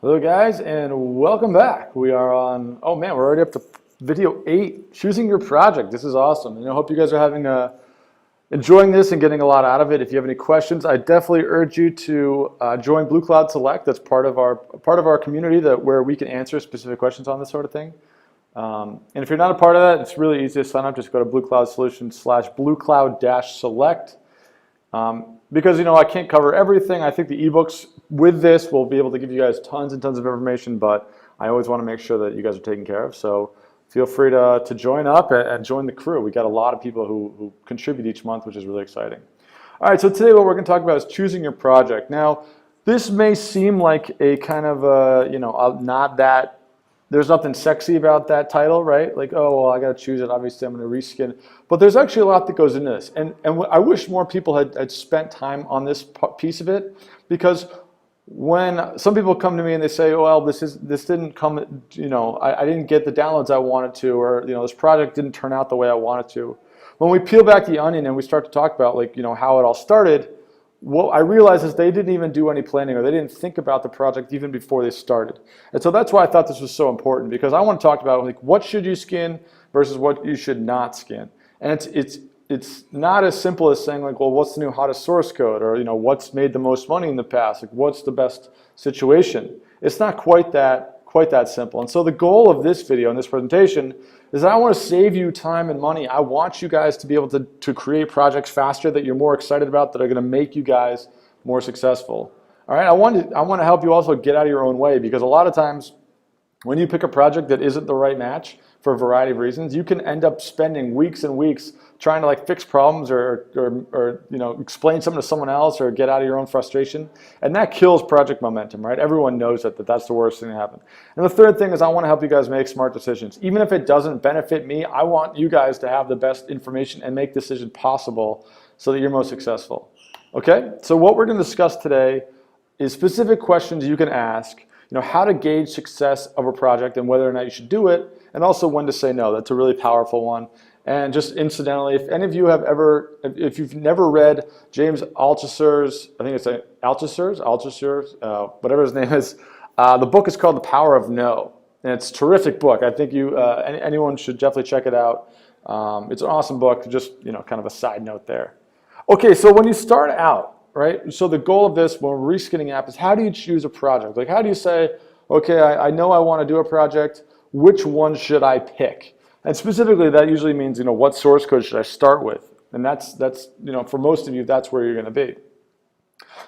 Hello guys, and welcome back. We are on, oh man, we're already up to video 8, choosing your project. This is awesome. And I hope you guys are enjoying this and getting a lot out of it. If you have any questions, I definitely urge you to join Blue Cloud Select. That's part of our community where we can answer specific questions on this sort of thing. And if you're not a part of that, it's really easy to sign up. Just go to Blue Cloud Solutions /bluecloud-select. Because I can't cover everything. I think the ebooks with this will be able to give you guys tons and tons of information, but I always want to make sure that you guys are taken care of. So feel free to join up and join the crew. We got a lot of people who contribute each month, which is really exciting. All right, so today what we're going to talk about is choosing your project. Now, this may seem like a kind of not that. There's nothing sexy about that title, right? Like, oh, well, I got to choose it. Obviously, I'm going to reskin. But there's actually a lot that goes into this. And I wish more people had spent time on this piece of it, because when some people come to me and they say, oh, well, this didn't come, I didn't get the downloads I wanted to, or, this project didn't turn out the way I wanted to. When we peel back the onion and we start to talk about, how it all started, what I realized is they didn't even do any planning, or they didn't think about the project even before they started. And so that's why I thought this was so important, because I want to talk about what should you skin versus what you should not skin. And it's not as simple as saying well, what's the new hottest source code, or what's made the most money in the past, what's the best situation. It's not quite that simple. And so the goal of this video and this presentation is that I want to save you time and money. I want you guys to be able to create projects faster that you're more excited about, that are going to make you guys more successful. All right, I want to help you also get out of your own way, because a lot of times when you pick a project that isn't the right match for a variety of reasons, you can end up spending weeks and weeks trying to fix problems or explain something to someone else, or get out of your own frustration, and that kills project momentum, right? Everyone knows that's the worst thing to happen. And the third thing is I want to help you guys make smart decisions. Even if it doesn't benefit me, I want you guys to have the best information and make decisions possible so that you're most successful. Okay? So what we're going to discuss today is specific questions you can ask, how to gauge success of a project and whether or not you should do it, and also when to say no. That's a really powerful one. And just incidentally, if any of you if you've never read James Altucher's, I think it's Altucher's, whatever his name is, the book is called The Power of No, and it's a terrific book. I think anyone should definitely check it out. It's an awesome book. Just kind of a side note there. Okay, so when you start out, right? So the goal of this, when we're reskinning app, is how do you choose a project? How do you say, okay, I know I want to do a project. Which one should I pick? And specifically, that usually means, what source code should I start with? And that's for most of you, that's where you're going to be.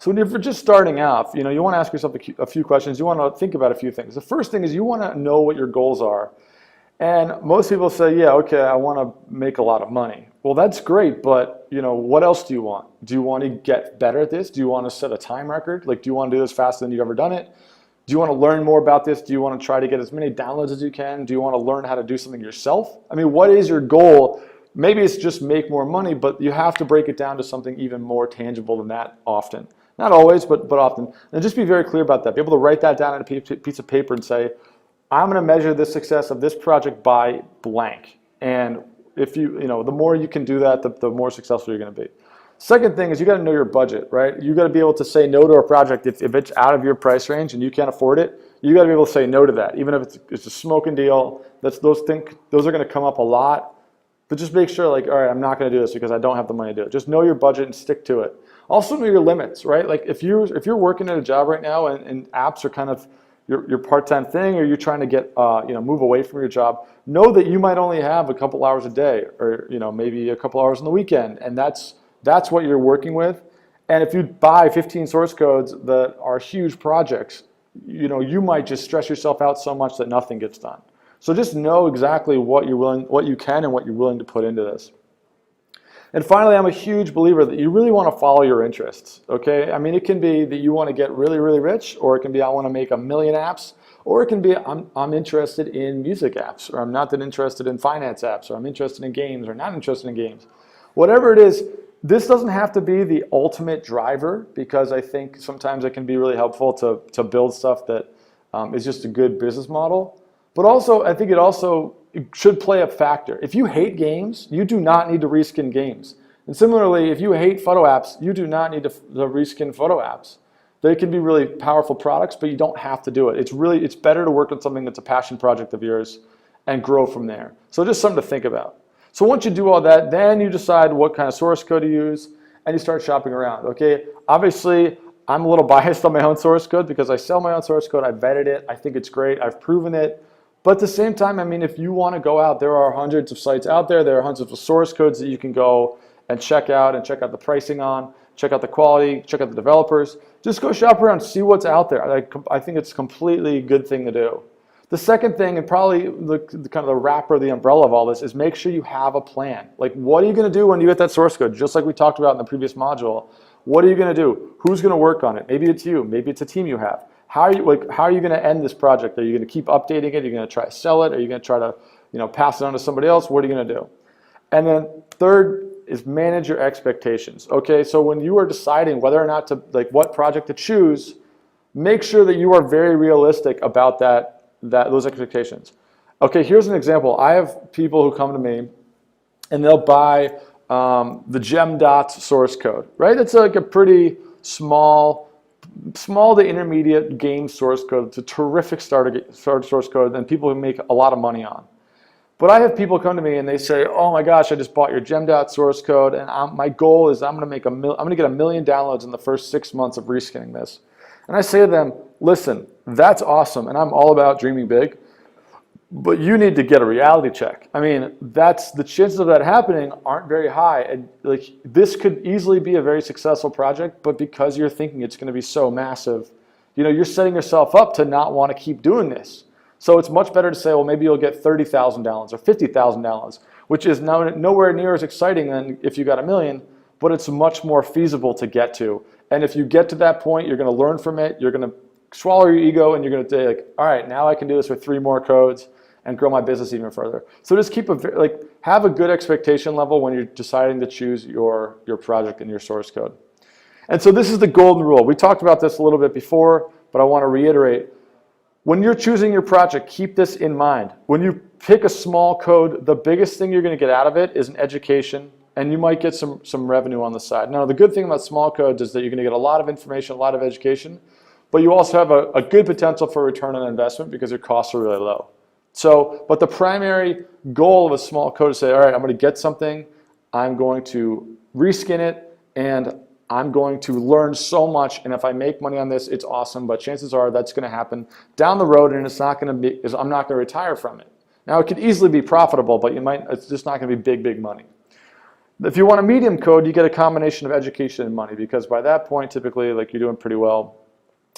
So when you're just starting off, you want to ask yourself a few questions. You want to think about a few things. The first thing is you want to know what your goals are. And most people say, yeah, okay, I want to make a lot of money. Well, that's great, but what else do you want? Do you want to get better at this? Do you want to set a time record? Do you want to do this faster than you've ever done it? Do you want to learn more about this? Do you want to try to get as many downloads as you can? Do you want to learn how to do something yourself? I mean, what is your goal? Maybe it's just make more money, but you have to break it down to something even more tangible than that often. Not always, but often. And just be very clear about that. Be able to write that down on a piece of paper and say, I'm going to measure the success of this project by blank. And if the more you can do that, the more successful you're going to be. Second thing is you got to know your budget, right? You got to be able to say no to a project if it's out of your price range and you can't afford it. You got to be able to say no to that, even if it's a smoking deal. Those are going to come up a lot. But just make sure, all right, I'm not going to do this because I don't have the money to do it. Just know your budget and stick to it. Also know your limits, right? If you're working at a job right now and apps are kind of your part-time thing, or you're trying to get move away from your job, know that you might only have a couple hours a day, or maybe a couple hours on the weekend, and that's what you're working with. And if you buy 15 source codes that are huge projects, you might just stress yourself out so much that nothing gets done. So just know exactly what you can and what you're willing to put into this. And finally, I'm a huge believer that you really want to follow your interests, okay? I mean, it can be that you want to get really, really rich, or it can be I want to make 1 million apps, or it can be I'm interested in music apps, or I'm not that interested in finance apps, or I'm interested in games, or not interested in games. Whatever it is, this doesn't have to be the ultimate driver, because I think sometimes it can be really helpful to build stuff that is just a good business model. But also, I think it should play a factor. If you hate games, you do not need to reskin games. And similarly, if you hate photo apps, you do not need to reskin photo apps. They can be really powerful products, but you don't have to do it. It's better to work on something that's a passion project of yours and grow from there. So just something to think about. So once you do all that, then you decide what kind of source code to use and you start shopping around, okay? Obviously, I'm a little biased on my own source code because I sell my own source code, I vetted it, I think it's great, I've proven it. But at the same time, I mean, if you want to go out, there are hundreds of sites out there, there are hundreds of source codes that you can go and check out the pricing on, check out the quality, check out the developers. Just go shop around, see what's out there. I think it's a completely good thing to do. The second thing, and probably the kind of the wrapper, the umbrella of all this, is make sure you have a plan. Like, what are you going to do when you get that source code? Just like we talked about in the previous module, what are you going to do? Who's going to work on it? Maybe it's you. Maybe it's a team you have. How are you going to end this project? Are you going to keep updating it? Are you going to try to sell it? Are you going to try to, pass it on to somebody else? What are you going to do? And then third is manage your expectations. Okay, so when you are deciding whether or not to, what project to choose, make sure that you are very realistic about those expectations. Okay, here's an example. I have people who come to me and they'll buy the GemDots source code, right? It's like a pretty small to intermediate game source code. It's a terrific starter source code and people can make a lot of money on. But I have people come to me and they say, "Oh my gosh, I just bought your GemDots source code, and my goal is I'm going to get 1 million downloads in the first 6 months of reskinning this." And I say to them, "Listen, that's awesome, and I'm all about dreaming big, but you need to get a reality check. I mean, the chances of that happening aren't very high. And this could easily be a very successful project, but because you're thinking it's going to be so massive, you're setting yourself up to not want to keep doing this. So it's much better to say, well, maybe you'll get 30,000 downloads or 50,000 downloads, which is nowhere near as exciting than if you got 1 million, but it's much more feasible to get to. And if you get to that point, you're going to learn from it. You're going to swallow your ego, and you're going to say, all right, now I can do this with 3 more codes and grow my business even further. So just have a good expectation level when you're deciding to choose your project and your source code. And so this is the golden rule. We talked about this a little bit before, but I want to reiterate. When you're choosing your project, keep this in mind. When you pick a small code, the biggest thing you're going to get out of it is an education, and you might get some revenue on the side. Now, the good thing about small codes is that you're going to get a lot of information, a lot of education, but you also have a good potential for return on investment because your costs are really low. So, but the primary goal of a small code is to say, all right, I'm going to get something, I'm going to reskin it, and I'm going to learn so much, and if I make money on this, it's awesome, but chances are that's going to happen down the road, and I'm not going to retire from it. Now, it could easily be profitable, but it's just not going to be big money. If you want a medium code, you get a combination of education and money, because by that point, typically, you're doing pretty well,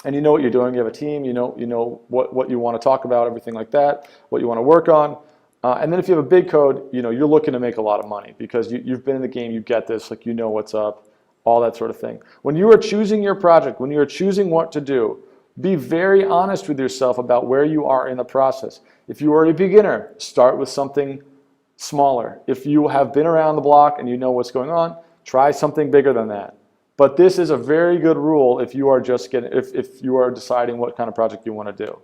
and you know what you're doing. You have a team, you know what you want to talk about, everything like that, what you want to work on. And then if you have a big code, you're looking to make a lot of money because you've been in the game, you get this, you know what's up, all that sort of thing. When you are choosing your project, when you are choosing what to do, be very honest with yourself about where you are in the process. If you are a beginner, start with something smaller. If you have been around the block and you know what's going on, try something bigger than that. But this is a very good rule if you are if you are deciding what kind of project you want to do.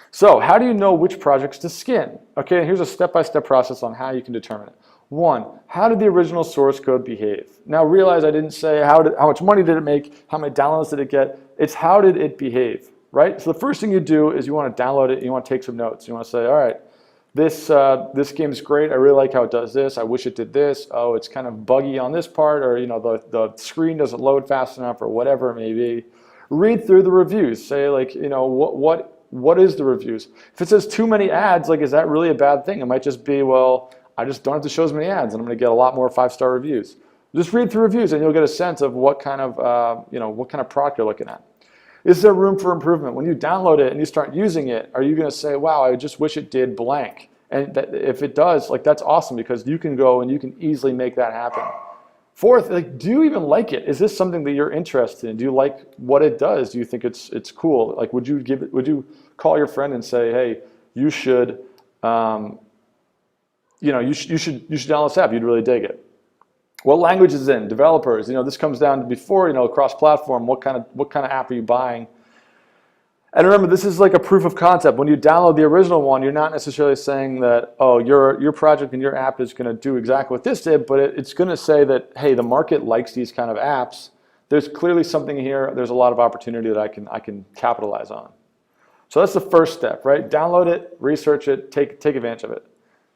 So how do you know which projects to skin? Okay, here's a step-by-step process on how you can determine it. 1, how did the original source code behave? Now realize I didn't say how much money did it make, how many downloads did it get, it's how did it behave, right? So the first thing you do is you want to download it, and you want to take some notes. You want to say, all right, this game is great, I really like how it does this, I wish it did this, oh, it's kind of buggy on this part, or the screen doesn't load fast enough, or whatever it may be. Read through the reviews, say what is the reviews? If it says too many ads, is that really a bad thing? It might just be, well, I just don't have to show as many ads, and I'm going to get a lot more 5-star reviews. Just read through reviews, and you'll get a sense of what kind of product you're looking at. Is there room for improvement? When you download it and you start using it, are you going to say, wow, I just wish it did blank? And if it does, that's awesome because you can go and you can easily make that happen. 4th, do you even like it? Is this something that you're interested in? Do you like what it does? Do you think it's cool? Would you call your friend and say, hey, you should you should download this app. You'd really dig it. What language is it in? Developers. This comes down to before, cross-platform. What kind of app are you buying? And remember, this is like a proof of concept. When you download the original one, you're not necessarily saying that, oh, your project and your app is going to do exactly what this did, but it's going to say that, hey, the market likes these kind of apps. there's clearly something here. There's a lot of opportunity that I can capitalize on. So that's the first step, right? Download it, research it, take advantage of it.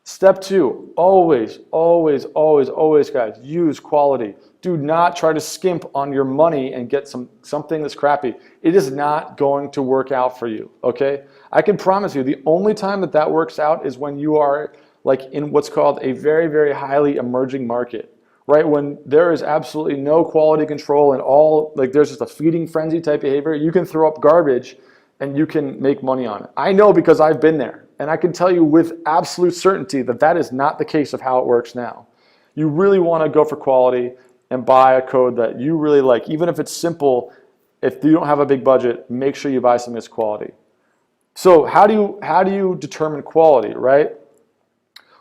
Step two, always, always, always, always, guys, use quality. Do not try to skimp on your money and get something that's crappy. It is not going to work out for you, okay? I can promise you the only time that works out is when you are like in what's called a very, very highly emerging market, right? When there is absolutely no quality control and all, like there's just a feeding frenzy type behavior, you can throw up garbage and you can make money on it. I know because I've been there. And I can tell you with absolute certainty that is not the case of how it works now. You really want to go for quality and buy a code that you really like. Even if it's simple, if you don't have a big budget, make sure you buy something that's quality. So how do you determine quality, right?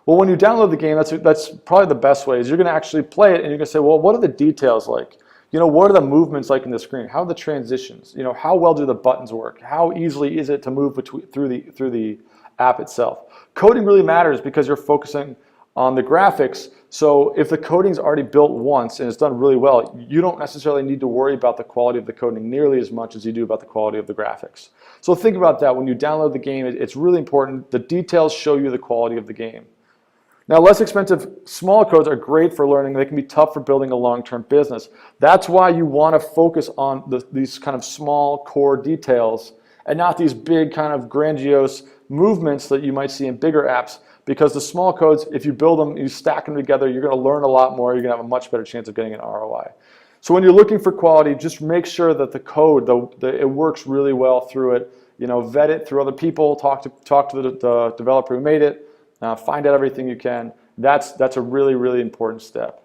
Well, when you download the game, that's probably the best way, is you're going to actually play it and you're going to say, well, what are the details like? You know, what are the movements like in the screen? How are the transitions? You know, how well do the buttons work? How easily is it to move through the app itself? Coding really matters because you're focusing on the graphics. So if the coding's already built once and it's done really well, you don't necessarily need to worry about the quality of the coding nearly as much as you do about the quality of the graphics. So think about that when you download the game. It's really important. The details show you the quality of the game. Now, less expensive small codes are great for learning. They can be tough for building a long-term business. That's why you want to focus on these kind of small core details and not these big kind of grandiose movements that you might see in bigger apps, because the small codes, if you build them, you stack them together, you're going to learn a lot more. You're going to have a much better chance of getting an ROI. So when you're looking for quality, just make sure that the code, it works really well through it. You know, vet it through other people, talk to the developer who made it, find out everything you can. That's a really, really important step.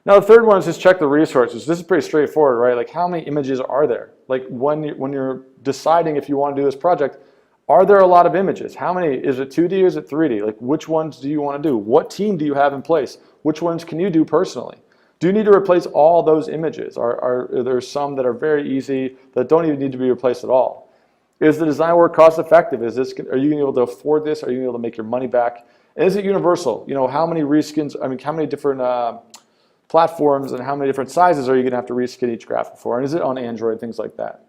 Now the third one is just check the resources. This is pretty straightforward, right? Like, how many images are there? Like when you're deciding if you want to do this project, are there a lot of images? How many? Is it 2D or is it 3D? Like, which ones do you want to do? What team do you have in place? Which ones can you do personally? Do you need to replace all those images? Are there some that are very easy that don't even need to be replaced at all? Is the design work cost effective? Are you going to be able to afford this? Are you going to be able to make your money back? And is it universal? You know, how many reskins, how many different platforms and how many different sizes are you going to have to reskin each graphic for? And is it on Android? Things like that.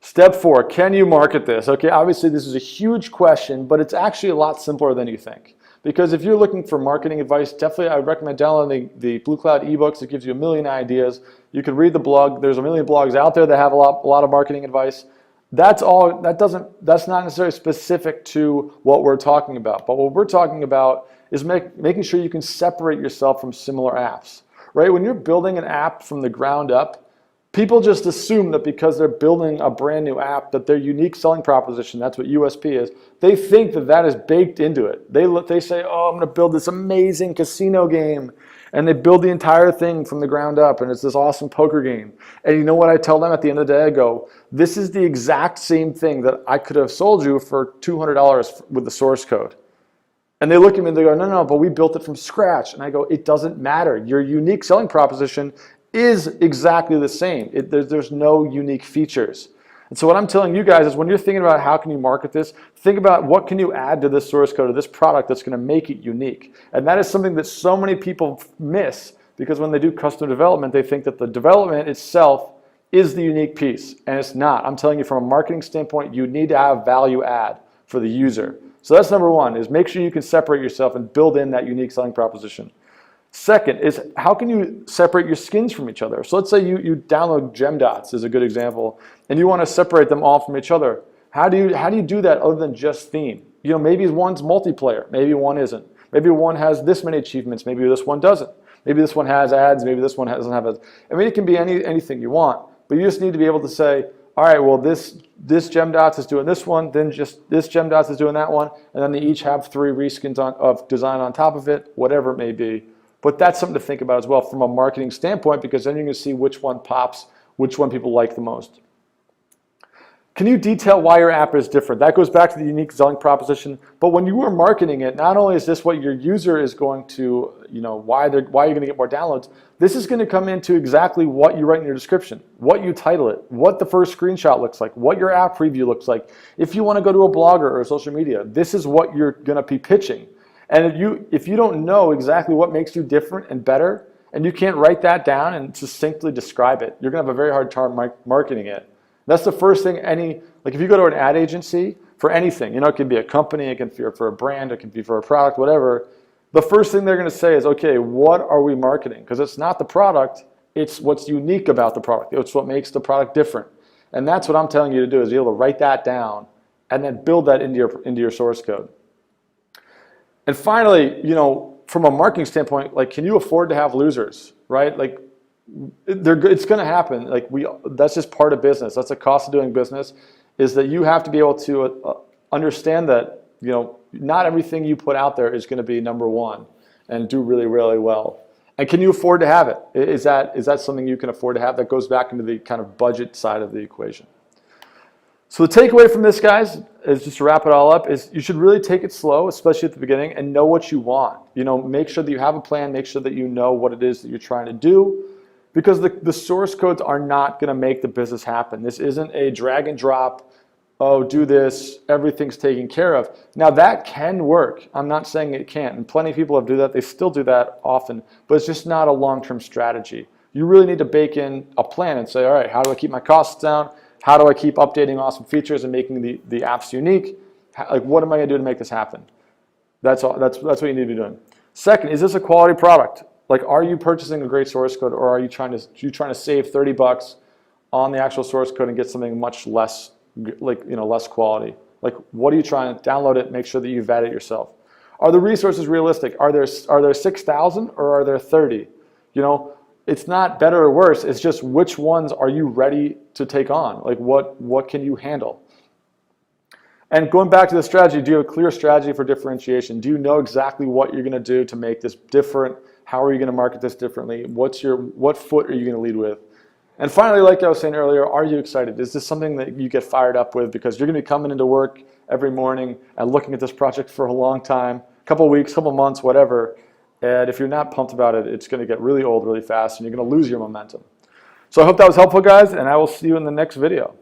Step 4, can you market this? Okay, obviously this is a huge question, but it's actually a lot simpler than you think. Because if you're looking for marketing advice, definitely I would recommend downloading the Blue Cloud ebooks. It gives you a million ideas. You can read the blog. There's a million blogs out there that have a lot of marketing advice. That's not necessarily specific to what we're talking about. But what we're talking about is making sure you can separate yourself from similar apps. Right? When you're building an app from the ground up, people just assume that because they're building a brand new app that their unique selling proposition, that's what USP is, they think that is baked into it. They say, oh, I'm going to build this amazing casino game. And they build the entire thing from the ground up, and it's this awesome poker game. And you know what I tell them at the end of the day? I go, this is the exact same thing that I could have sold you for $200 with the source code. And they look at me and they go, no, but we built it from scratch. And I go, it doesn't matter. Your unique selling proposition is exactly the same. There's no unique features. And so what I'm telling you guys is when you're thinking about how can you market this, think about what can you add to this source code, to this product that's going to make it unique. And that is something that so many people miss, because when they do custom development, they think that the development itself is the unique piece, and it's not. I'm telling you from a marketing standpoint, you need to have value add for the user. So that's number one, is make sure you can separate yourself and build in that unique selling proposition. Second is, how can you separate your skins from each other? So let's say you download gem dots is a good example, and you want to separate them all from each other. How do you do that other than just theme? You know, maybe one's multiplayer, maybe one isn't. Maybe one has this many achievements, maybe this one doesn't. Maybe this one has ads, maybe this one doesn't have ads. I mean, it can be anything you want, but you just need to be able to say, all right, well, this gem dots is doing this one, then just this gem dots is doing that one, and then they each have 3 reskins of design on top of it, whatever it may be. But that's something to think about as well from a marketing standpoint, because then you're going to see which one pops, which one people like the most. Can you detail why your app is different? That goes back to the unique selling proposition. But when you are marketing it, not only is this what your user is going to, you know, why you're going to get more downloads, this is going to come into exactly what you write in your description, what you title it, what the first screenshot looks like, what your app preview looks like. If you want to go to a blogger or social media, this is what you're going to be pitching. And if you don't know exactly what makes you different and better, and you can't write that down and succinctly describe it, you're going to have a very hard time marketing it. That's the first thing like if you go to an ad agency for anything, it can be a company, it can be for a brand, it can be for a product, whatever. The first thing they're going to say is, okay, what are we marketing? Because it's not the product, it's what's unique about the product. It's what makes the product different. And that's what I'm telling you to do, is be able to write that down and then build that into your source code. And finally, from a marketing standpoint, like, can you afford to have losers, right? Like, it's going to happen. Like, that's just part of business. That's the cost of doing business, is that you have to be able to understand that, not everything you put out there is going to be number one and do really, really well. And can you afford to have it? Is that something you can afford to have? That goes back into the kind of budget side of the equation. So the takeaway from this, guys, is just to wrap it all up, is you should really take it slow, especially at the beginning, and know what you want. Make sure that you have a plan, make sure that you know what it is that you're trying to do, because the source codes are not going to make the business happen. This isn't a drag and drop, oh, do this, everything's taken care of. Now that can work. I'm not saying it can't, and plenty of people have do that. They still do that often, but it's just not a long-term strategy. You really need to bake in a plan and say, all right, how do I keep my costs down? How do I keep updating awesome features and making the apps unique? Like, what am I going to do to make this happen? That's all. That's what you need to be doing. Second, is this a quality product? Like, are you purchasing a great source code, or are you trying to save $30 on the actual source code and get something much less, less quality? Like, what are you trying to download it? Make sure that you vet it yourself. Are the resources realistic? Are there 6,000 or are there 30? It's not better or worse. It's just, which ones are you ready to take on? Like, what can you handle? And going back to the strategy, do you have a clear strategy for differentiation? Do you know exactly what you're going to do to make this different? How are you going to market this differently? What foot are you going to lead with? And finally, like I was saying earlier, are you excited? Is this something that you get fired up with? Because you're going to be coming into work every morning and looking at this project for a long time, a couple of weeks, couple of months, whatever. And if you're not pumped about it, it's going to get really old really fast, and you're going to lose your momentum. So I hope that was helpful, guys, and I will see you in the next video.